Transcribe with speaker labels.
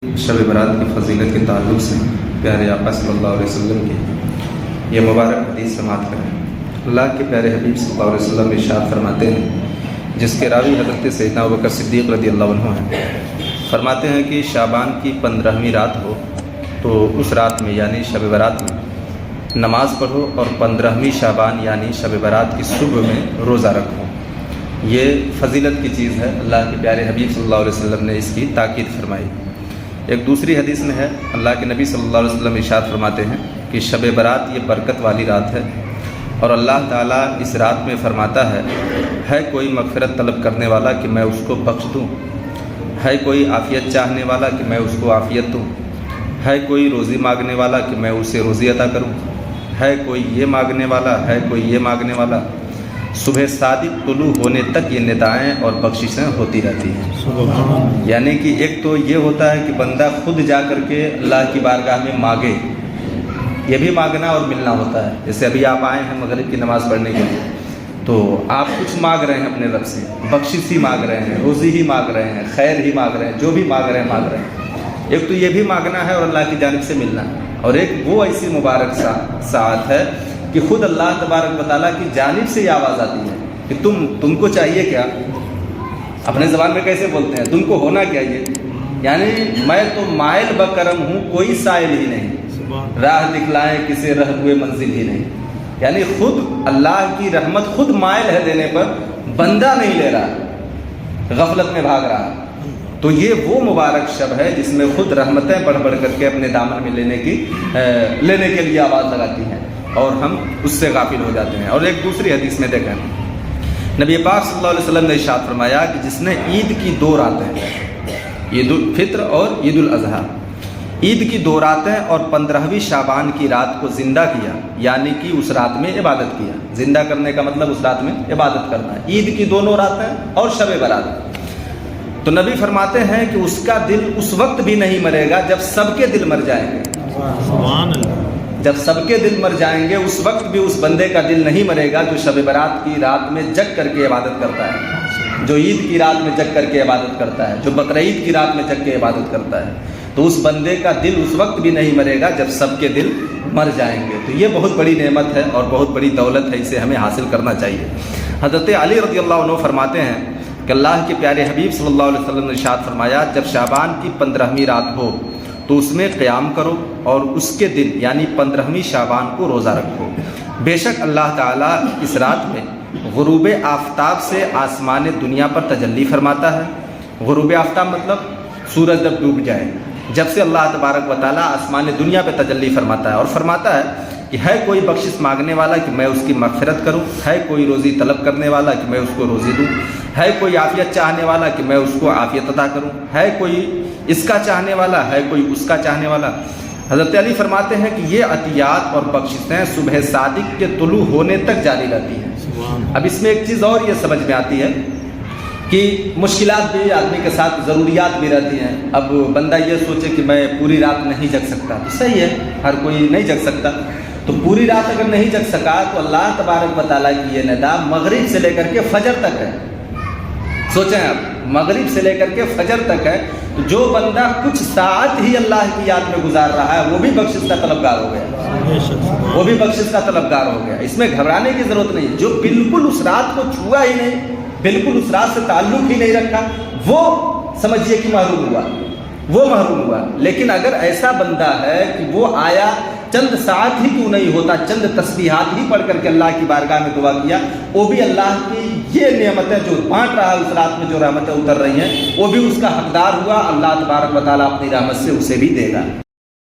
Speaker 1: شب برات کی فضیلت کے تعلق سے پیارے آقا صلی اللہ علیہ وسلم کی یہ مبارک حدیث سماعت کریں۔ اللہ کے پیارے حبیب صلی اللہ علیہ وسلم ارشاد فرماتے ہیں، جس کے راوی حضرت سیدنا ابوبکر صدیق رضی اللہ عنہ ہیں، فرماتے ہیں کہ شعبان کی 15ویں رات ہو تو اس رات میں یعنی شب برات میں نماز پڑھو، اور 15ویں شعبان یعنی شب برات کی صبح میں روزہ رکھو۔ یہ فضیلت کی چیز ہے، اللہ کے پیارے حبیب صلی اللہ علیہ وسلم نے اس کی تاکید فرمائی۔ ایک دوسری حدیث میں ہے، اللہ کے نبی صلی اللہ علیہ وسلم ارشاد فرماتے ہیں کہ شب برات یہ برکت والی رات ہے، اور اللہ تعالیٰ اس رات میں فرماتا ہے کوئی مغفرت طلب کرنے والا کہ میں اس کو بخش دوں، ہے کوئی عافیت چاہنے والا کہ میں اس کو عافیت دوں، ہے کوئی روزی مانگنے والا کہ میں اسے روزی عطا کروں، ہے کوئی یہ مانگنے والا، ہے کوئی یہ مانگنے والا۔ صبح صادق طلوع ہونے تک یہ ندائیں اور بخششیں ہوتی رہتی ہیں۔ یعنی کہ ایک تو یہ ہوتا ہے کہ بندہ خود جا کر کے اللہ کی بارگاہ میں مانگے، یہ بھی مانگنا اور ملنا ہوتا ہے۔ جیسے ابھی آپ آئے ہیں مغرب کی نماز پڑھنے کے لیے، تو آپ کچھ مانگ رہے ہیں اپنے رب سے، بخشش ہی مانگ رہے ہیں، روزی ہی مانگ رہے ہیں، خیر ہی مانگ رہے ہیں، جو بھی مانگ رہے ہیں۔ ایک تو یہ بھی مانگنا ہے اور اللہ کی جانب سے ملنا ہے، اور ایک وہ ایسی مبارک ساعت ہے کہ خود اللہ تبارک و تعالیٰ کی جانب سے یہ آواز آتی ہے کہ تم کو چاہیے کیا؟ اپنے زبان میں کیسے بولتے ہیں، تم کو ہونا کیا یہ؟ یعنی میں تو مائل بکرم ہوں، کوئی سائل ہی نہیں، راہ دکھلائیں کسے رہ ہوئے منزل ہی نہیں۔ یعنی خود اللہ کی رحمت خود مائل ہے دینے پر، بندہ نہیں لے رہا، غفلت میں بھاگ رہا۔ تو یہ وہ مبارک شب ہے جس میں خود رحمتیں بڑھ بڑھ کر کے اپنے دامن میں لینے کے لیے آواز لگاتی ہیں، اور ہم اس سے غافل ہو جاتے ہیں۔ اور ایک دوسری حدیث میں دیکھیں، نبی پاک صلی اللہ علیہ وسلم نے ارشاد فرمایا کہ جس نے عید کی 2 راتیں، عید الفطر اور عید الاضحیٰ، عید کی 2 راتیں اور 15ویں شعبان کی رات کو زندہ کیا، یعنی کہ اس رات میں عبادت کیا۔ زندہ کرنے کا مطلب اس رات میں عبادت کرنا ہے۔ عید کی 2 راتیں اور شب برات، تو نبی فرماتے ہیں کہ اس کا دل اس وقت بھی نہیں مرے گا جب سب کے دل مر جائیں گے۔ سبحان اللہ۔ جب سب کے دل مر جائیں گے اس وقت بھی اس بندے کا دل نہیں مرے گا جو شب برات کی رات میں جگ کر کے عبادت کرتا ہے، جو عید کی رات میں جگ کر کے عبادت کرتا ہے، جو بقرعید کی رات میں جگ کے عبادت کرتا ہے۔ تو اس بندے کا دل اس وقت بھی نہیں مرے گا جب سب کے دل مر جائیں گے۔ تو یہ بہت بڑی نعمت ہے اور بہت بڑی دولت ہے، اسے ہمیں حاصل کرنا چاہیے۔ حضرت علی رضی اللہ عنہ فرماتے ہیں کہ اللہ کے پیارے حبیب صلی اللہ علیہ وسلم نے ارشاد فرمایا، جب شعبان کی 15ویں رات ہو تو اس میں قیام کرو، اور اس کے دن یعنی 15ویں شعبان کو روزہ رکھو۔ بے شک اللہ تعالیٰ اس رات میں غروب آفتاب سے آسمان دنیا پر تجلی فرماتا ہے۔ غروب آفتاب مطلب سورج جب ڈوب جائے، جب سے اللہ تبارک و تعالیٰ آسمان دنیا پہ تجلی فرماتا ہے، اور فرماتا ہے کہ ہے کوئی بخشش مانگنے والا کہ میں اس کی مغفرت کروں، ہے کوئی روزی طلب کرنے والا کہ میں اس کو روزی دوں، ہے کوئی عافیت چاہنے والا کہ میں اس کو عافیت عطا کروں، ہے کوئی اس کا چاہنے والا، ہے کوئی اس کا چاہنے والا۔ حضرت علی فرماتے ہیں کہ یہ عطیات اور بخششیں صبح صادق کے طلوع ہونے تک جاری رہتی ہیں۔ اب اس میں ایک چیز اور یہ سمجھ میں آتی ہے کہ مشکلات بھی آدمی کے ساتھ ضروریات بھی رہتی ہیں۔ اب بندہ یہ سوچے کہ میں پوری رات نہیں جگ سکتا، تو صحیح ہے، ہر کوئی نہیں جگ سکتا۔ تو پوری رات اگر نہیں جگ سکا تو اللہ تبارک و تعالیٰ کی یہ ندا مغرب سے لے کر کے فجر تک ہے۔ سوچیں آپ، مغرب سے لے کر کے فجر تک ہے، تو جو بندہ کچھ ساعت ہی اللہ کی یاد میں گزار رہا ہے وہ بھی بخشش کا طلبگار ہو گیا، وہ بھی بخشش کا طلبگار ہو گیا۔ اس میں گھبرانے کی ضرورت نہیں۔ جو بالکل اس رات کو چھوا ہی نہیں، بالکل اس رات سے تعلق ہی نہیں رکھا، وہ سمجھیے کہ محروم ہوا، وہ محروم ہوا۔ لیکن اگر ایسا بندہ ہے کہ وہ آیا، چند ساعت ہی کیوں نہیں ہوتا، چند تسبیحات ہی پڑھ کر کے اللہ کی بارگاہ میں دعا کیا، وہ بھی اللہ کی یہ نعمتیں جو بانٹ رہا ہے، اس رات میں جو رحمتیں اتر رہی ہیں، وہ بھی اس کا حقدار ہوا۔ اللہ تبارک و تعالیٰ اپنی رحمت سے اسے بھی دے گا۔